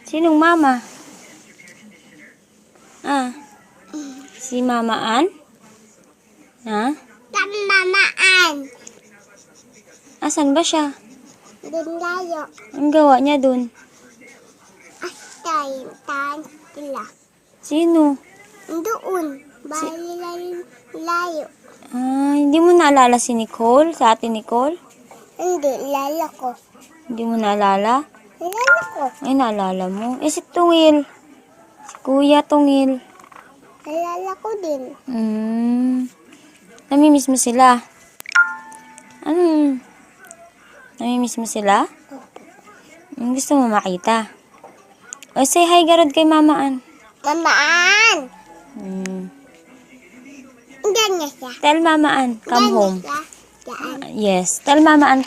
Sinong mama? Ah, si Mama Ann? Ha? Mama Ann. Asan ba siya? Dun layo. Ang gawa niya dun? Astay, taan sila. Sino? Doon. Bali layo. Ah, hindi mo naalala si Nicole? Sa ate Nicole? Hindi, lala ko. Hindi mo naalala? Lala ko. Ay, naalala mo. Eh, si Tungil. Si Kuya Tungil. Lala ko din. Namimiss mo sila? Namimiss mo sila? Gusto mo makita? O, say hi garod kay Mama Ann. Mama Ann. Diyan niya siya. Tell Mama Ann, come Diyan home. niya siya. Diyan. Yes, tell Mama Ann,